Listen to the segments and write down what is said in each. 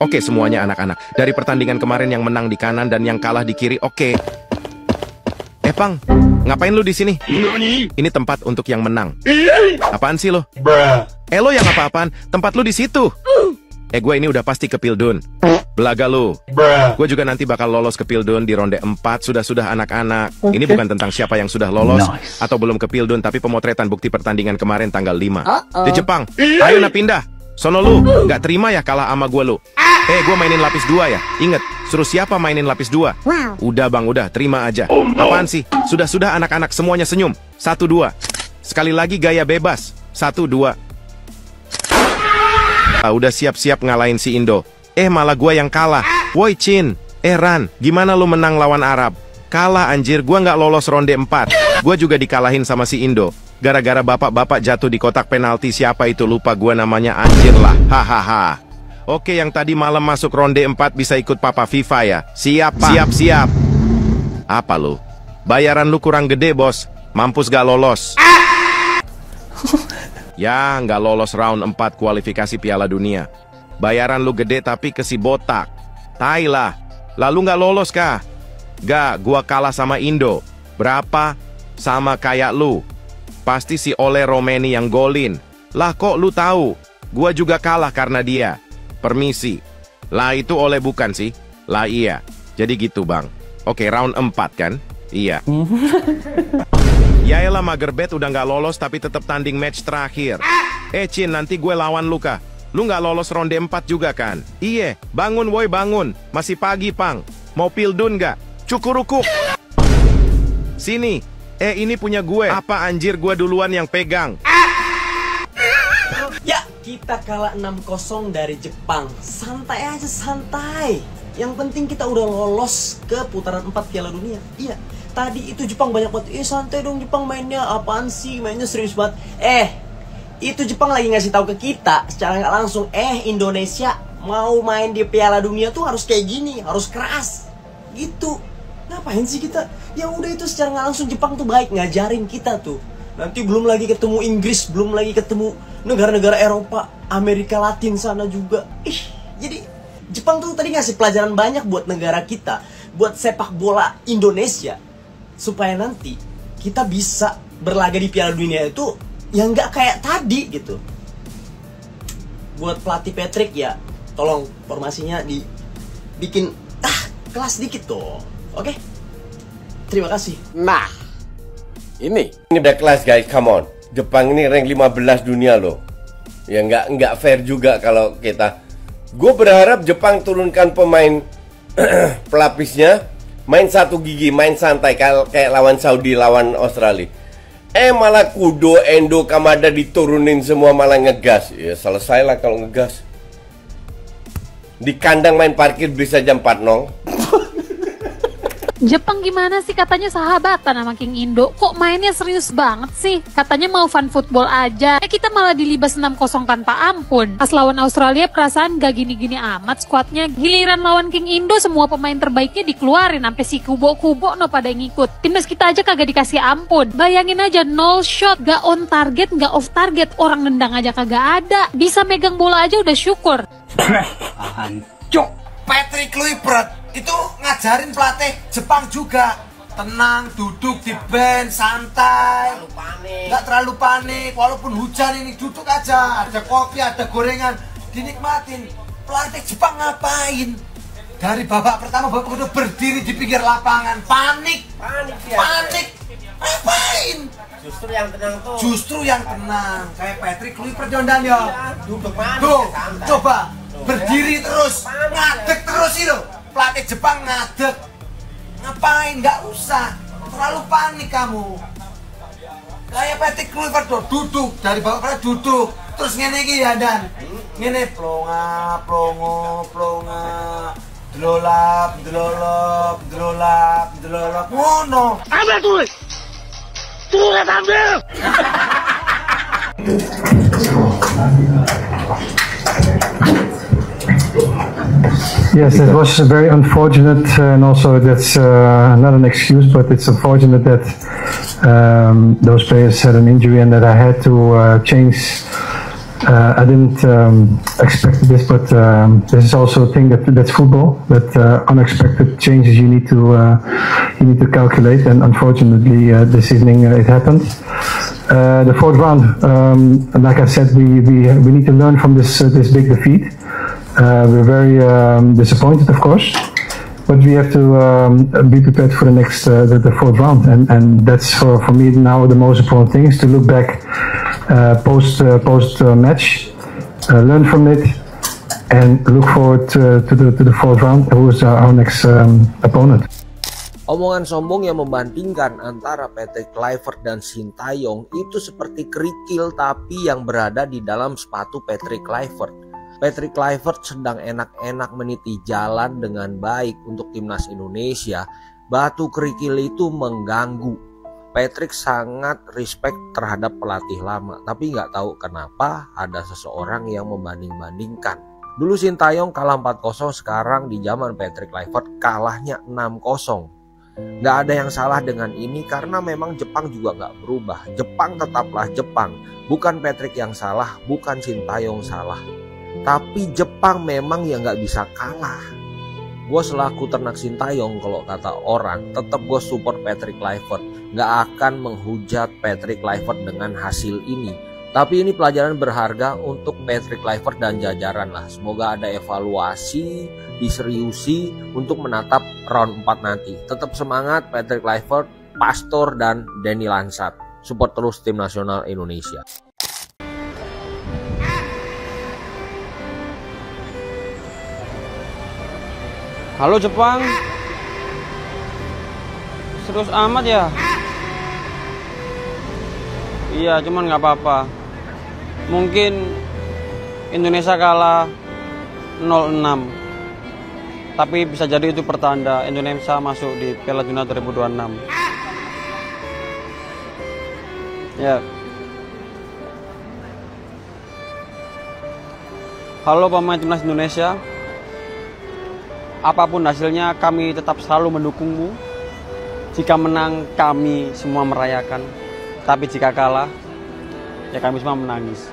Oke, semuanya anak-anak. Dari pertandingan kemarin yang menang di kanan dan yang kalah di kiri, oke. Pang, ngapain lu di sini? Ini tempat untuk yang menang. Apaan sih lo? Lo yang apa-apaan? Tempat lu di situ. Gue ini udah pasti ke Pildun. Belaga lu. Gue juga nanti bakal lolos ke Pildun di ronde 4. Sudah-sudah anak-anak. Ini bukan tentang siapa yang sudah lolos atau belum ke Pildun, tapi pemotretan bukti pertandingan kemarin tanggal 5 di Jepang. Ayo na pindah. Sono lu, gak terima ya kalah sama gue lu. Gue mainin lapis 2 ya. Ingat, suruh siapa mainin lapis 2? Udah bang, udah, terima aja. Apaan sih? Sudah-sudah anak-anak semuanya senyum. 1, 2. Sekali lagi gaya bebas. 1, 2. Udah siap-siap ngalahin si Indo. Malah gue yang kalah. Woi Chin, Ran, gimana lu menang lawan Arab? Kalah anjir, gue gak lolos ronde 4. Gue juga dikalahin sama si Indo. Gara-gara bapak-bapak jatuh di kotak penalti. Siapa itu, lupa gue namanya, anjir lah. Hahaha. Oke, yang tadi malam masuk ronde 4 bisa ikut Papa FIFA ya? Siap, Pak. Siap. Apa lu? Bayaran lu kurang gede, bos. Mampus gak lolos. Ya, nggak lolos round 4 kualifikasi Piala Dunia. Bayaran lu gede tapi ke si botak. Tai lah. Lalu nggak lolos kah? Gak, gua kalah sama Indo. Berapa? Sama kayak lu. Pasti si Ole Romeni yang golin. Lah kok lu tahu? Gua juga kalah karena dia. Permisi. Lah itu Ole bukan sih? Lah iya. Jadi gitu bang. Oke, round 4 kan? Iya. Yaelah mager bet udah nggak lolos tapi tetap tanding match terakhir. Chin, nanti gue lawan lu kah? Lu nggak lolos ronde 4 juga kan? Iye, bangun woi bangun. Masih pagi pang. Mau Pildun nggak? Cukurukuk. Sini. Ini punya gue. Apa anjir, gue duluan yang pegang. Ya, kita kalah 6-0 dari Jepang. Santai aja, santai. Yang penting kita udah lolos ke putaran 4 Piala Dunia. Iya, tadi itu Jepang banyak banget. Santai dong Jepang mainnya, apaan sih? Mainnya serius banget. Itu Jepang lagi ngasih tahu ke kita secara nggak langsung. Indonesia mau main di Piala Dunia tuh harus kayak gini, harus keras. Gitu. Ngapain sih kita? Ya udah, itu secara nggak langsung Jepang tuh baik ngajarin kita tuh. Nanti belum lagi ketemu Inggris, belum lagi ketemu negara-negara Eropa, Amerika Latin sana juga. Jadi Jepang tuh tadi ngasih pelajaran banyak buat negara kita, buat sepak bola Indonesia, supaya nanti kita bisa berlaga di Piala Dunia itu yang nggak kayak tadi gitu. Buat pelatih Patrick ya, tolong formasinya dibikin kelas dikit tuh, oke? Terima kasih. Nah, ini udah kelas guys, come on. Jepang ini rank 15 dunia loh. Ya nggak fair juga kalau kita. Gue berharap Jepang turunkan pemain pelapisnya, main satu gigi, main santai kayak lawan Saudi, lawan Australia. Malah Kudo, Endo, Kamada diturunin semua, malah ngegas. Ya selesai lah kalau ngegas. Di kandang main parkir bisa jam 4-0. Jepang gimana sih, katanya sahabatan sama King Indo, kok mainnya serius banget sih? Katanya mau fun football aja, kita malah dilibas 6-0 tanpa ampun. Pas lawan Australia perasaan gak gini-gini amat skuadnya. Giliran lawan King Indo semua pemain terbaiknya dikeluarin, sampai si Kubo no pada ngikut. Timnas kita aja kagak dikasih ampun. Bayangin aja, 0 shot, gak on target, gak off target, orang nendang aja kagak ada. Bisa megang bola aja udah syukur. Hancur. Patrick Kluivert itu ngajarin pelatih Jepang juga, tenang, duduk di bench, santai, nggak terlalu panik. Walaupun hujan ini duduk aja, ada kopi, ada gorengan, dinikmatin. Pelatih Jepang ngapain? Dari babak pertama babak kedua berdiri di pinggir lapangan, panik, ngapain? Justru yang tenang, kayak Patrick Kluivert Jondan ya, duduk tuh, coba berdiri terus, ngadek terus itu. Pelatih Jepang ngadek. Ngapain? Nggak usah. Terlalu panik kamu. Kayak Patrick Kluivert tuh, duduk. Dari bawah pada duduk. Terus ngene iki ya Dan. Ngene plonga, plongo, plonga. Drolap, drolop, drolap, drolop. Ngono. Ambil tulis. Tulis ambil. Yes, it was very unfortunate, and also that's not an excuse, but it's unfortunate that those players had an injury and that I had to change I didn't expect this, but this is also a thing that's football. That unexpected changes you need to calculate, and unfortunately, this evening it happened. The fourth round, like I said, we need to learn from this big defeat. We're very disappointed, of course, but we have to be prepared for the next the fourth round, and that's for me now the most important thing is to look back post match, learn from it, and look forward to the fourth round, who is our next opponent. Omongan sombong yang membandingkan antara Patrick Kluivert dan Sintayong itu seperti kerikil tapi yang berada di dalam sepatu Patrick Kluivert. Patrick Kluivert sedang enak-enak meniti jalan dengan baik untuk timnas Indonesia. Batu kerikil itu mengganggu. Patrick sangat respect terhadap pelatih lama, tapi nggak tahu kenapa ada seseorang yang membanding-bandingkan. Dulu Sintayong kalah 4-0, sekarang di zaman Patrick Kluivert kalahnya 6-0. Nggak ada yang salah dengan ini karena memang Jepang juga nggak berubah. Jepang tetaplah Jepang. Bukan Patrick yang salah, bukan Sintayong salah. Tapi Jepang memang yang nggak bisa kalah. Gue selaku ternak Sintayong, kalau kata orang, tetap gue support Patrick Kluivert. Nggak akan menghujat Patrick Kluivert dengan hasil ini. Tapi ini pelajaran berharga untuk Patrick Kluivert dan jajaran lah. Semoga ada evaluasi, diseriusi untuk menatap round 4 nanti. Tetap semangat Patrick Kluivert, Pastor, dan Denny Lansat. Support terus tim nasional Indonesia. Halo Jepang, serius amat ya? Iya, cuman nggak apa-apa. Mungkin Indonesia kalah 0-6, tapi bisa jadi itu pertanda Indonesia masuk di Piala Dunia 2026. Ya. Halo pemain timnas Indonesia. Apapun hasilnya, kami tetap selalu mendukungmu. Jika menang, kami semua merayakan. Tapi jika kalah, ya kami semua menangis.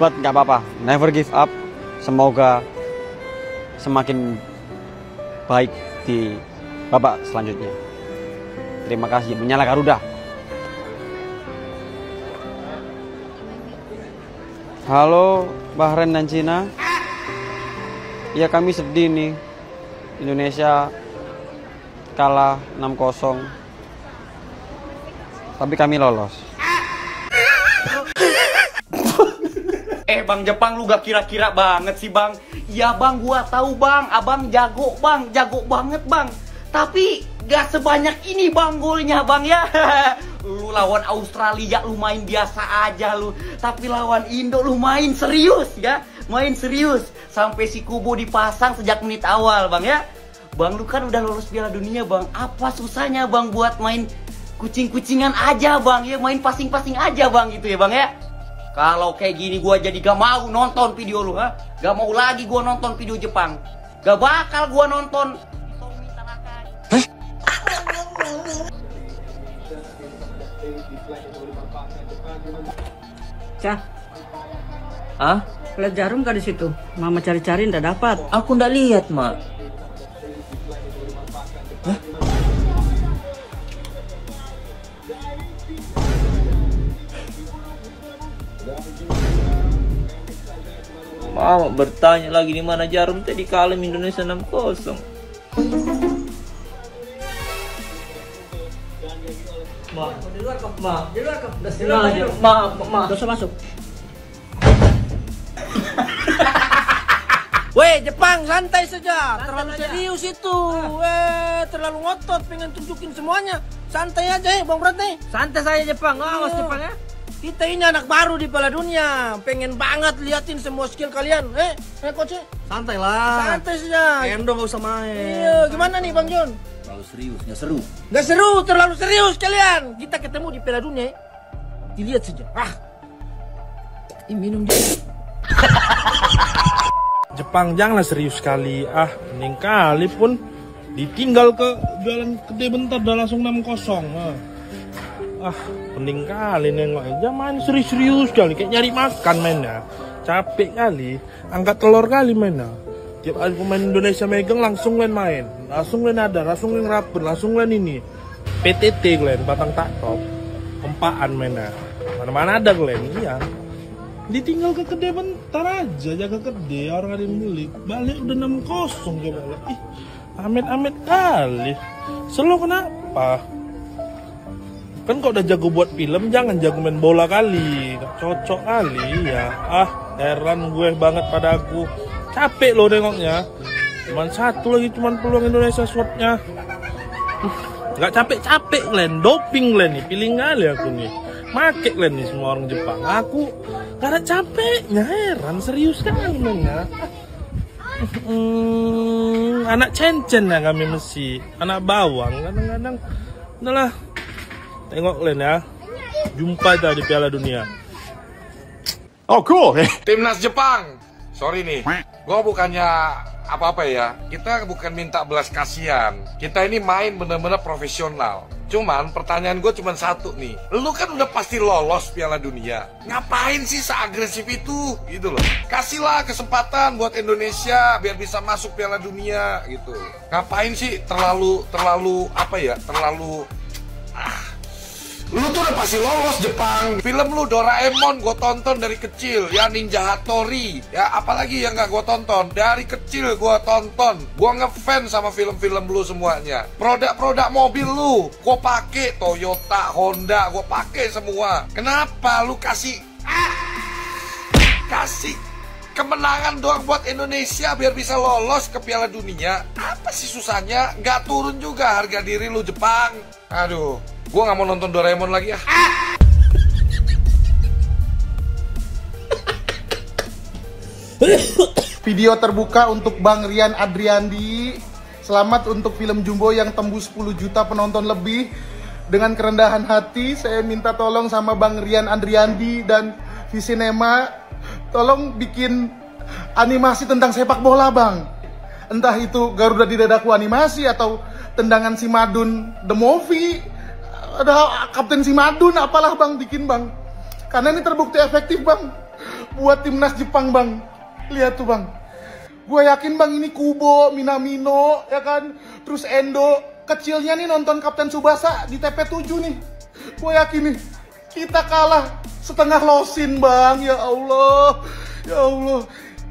But nggak apa-apa, never give up. Semoga semakin baik di babak selanjutnya. Terima kasih, menyala Garuda. Halo Bahrain dan Cina. Ya kami sedih nih, Indonesia kalah 6-0, tapi kami lolos. Bang Jepang, lu gak kira-kira banget sih bang. Iya bang, gua tahu bang, abang jago bang, jago banget bang. Tapi gak sebanyak ini bang golnya bang ya. Lu lawan Australia lu main biasa aja lu, tapi lawan Indo lu main serius ya. Main serius, sampai si Kubo dipasang sejak menit awal bang ya. Bang lu kan udah lolos Piala Dunia bang, apa susahnya bang buat main kucing-kucingan aja bang ya, main passing-passing aja bang gitu ya bang ya. Kalau kayak gini gua jadi gak mau nonton video lu ha. Gak mau lagi gua nonton video Jepang. Gak bakal gua nonton. Cah. Hah? Lihat jarum gak di situ? Mama cari-cari ndak dapat. Aku ndak lihat, Mak. Hah? Mama bertanya lagi di mana jarum tadi kalem Indonesia 6-0. Ma, di luar kok, Ma. Di luar kok. Di luar aja. Ma. Dosa masuk. Weh, Jepang santai saja, terlalu serius itu. Terlalu ngotot, pengen tunjukin semuanya. Santai aja Bang Brat nih. Santai saya Jepang, awas Jepang ya. Kita ini anak baru di Piala Dunia, pengen banget liatin semua skill kalian. Coach. Santai lah. Santai saja. Endo gak usah main. Iya, gimana nih Bang John? Terlalu serius, nggak seru. Nggak seru, terlalu serius kalian. Kita ketemu di Piala Dunia. Dilihat saja. Minum dia. Jepang janganlah serius sekali. Mending kali pun ditinggal ke jalan gede bentar udah langsung 6-0. Pening kali nengoknya. Jangan main serius-serius kali, kayak nyari makan mainnya. Capek kali, angkat telur kali mainnya. Tiap kali pemain Indonesia megang langsung main. Langsung ada, langsung rapper, langsung ini. PTT kalian, batang tak top. Empaan mainnya. Mana-mana ada kalian, iya. Ditinggal ke kedai bentar aja, jaga kedai, orang ada yang beli. Balik udah 6-0 coba lah. Ih, amit-amit kali. Selalu kenapa? Kan kok udah jago buat film, jangan jago main bola kali. Gak cocok kali ya. Heran gue banget pada aku. Capek loh nengoknya. Cuman satu lagi, cuman peluang Indonesia shotnya. Gak capek-capek kalian, doping kalian nih. Pilih kali aku nih. Make kalian nih semua orang Jepang. Aku gak ada capeknya, heran, serius kali mainnya. Anak cencen ya kami mesti, anak bawang kadang-kadang. Udahlah, tengok kalian ya. Jumpa kita di Piala Dunia. Oh cool. Timnas Jepang. Sorry nih, gue bukannya apa-apa ya. Kita bukan minta belas kasihan. Kita ini main bener-bener profesional. Cuman pertanyaan gue cuma satu nih. Lu kan udah pasti lolos Piala Dunia. Ngapain sih seagresif itu? Gitu loh. Kasihlah kesempatan buat Indonesia biar bisa masuk Piala Dunia gitu. Ngapain sih terlalu apa ya? Lu tuh udah pasti lolos Jepang. Film lu Doraemon gue tonton dari kecil. Ya Ninja Hattori. Ya apalagi yang gak gue tonton. Dari kecil gue tonton. Gue ngefans sama film-film lu semuanya. Produk-produk mobil lu gue pake. Toyota, Honda gue pake semua. Kenapa lu kasih kemenangan doang buat Indonesia biar bisa lolos ke Piala Dunia? Apa sih susahnya? Gak turun juga harga diri lu Jepang. Aduh, gue gak mau nonton Doraemon lagi ya. Video terbuka untuk Bang Rian Adriandi. Selamat untuk film Jumbo yang tembus 10 juta penonton lebih. Dengan kerendahan hati, saya minta tolong sama Bang Rian Adriandi dan Visinema, tolong bikin animasi tentang sepak bola, Bang. Entah itu Garuda di Dadaku animasi atau tendangan si Madun the movie. Ada Kapten si Madun, apalah Bang, bikin Bang. Karena ini terbukti efektif Bang buat timnas Jepang Bang. Lihat tuh Bang. Gue yakin Bang ini Kubo, Minamino, ya kan. Terus Endo, kecilnya nih nonton Kapten Tsubasa di TP7 nih. Gue yakin nih, kita kalah setengah losin Bang. Ya Allah, ya Allah.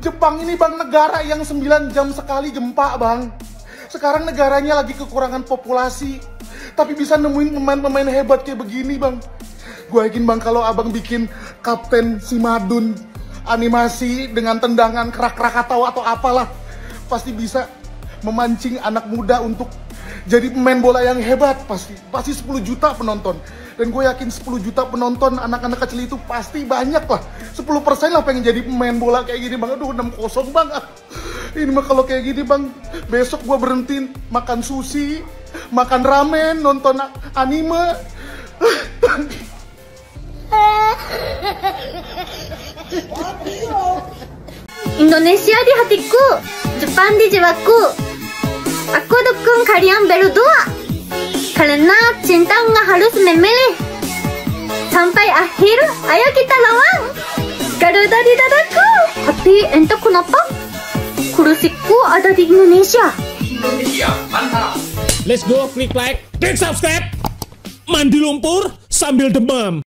Jepang ini Bang negara yang 9 jam sekali gempa Bang. Sekarang negaranya lagi kekurangan populasi, tapi bisa nemuin pemain-pemain hebat kayak begini Bang. Gue yakin Bang kalau Abang bikin Kapten si Madun animasi dengan tendangan Krakatau atau apalah, pasti bisa memancing anak muda untuk jadi pemain bola yang hebat. Pasti 10 juta penonton. Dan gue yakin 10 juta penonton anak-anak kecil itu pasti banyak lah. 10% lah pengen jadi pemain bola kayak gini Bang. Aduh 6-0 Bang. Ini mah kalau kayak gini Bang, besok gue berhenti makan sushi, makan ramen, nonton anime. Indonesia di hatiku, Jepang di jiwaku. Aku dukung kalian berdua karena cinta nggak harus memilih. Sampai akhir, ayo kita lawan Garuda di dadaku. Tapi entah kenapa kursiku ada di Indonesia. Iya, mantap. Let's go, klik like, klik subscribe. Mandi lumpur sambil demam.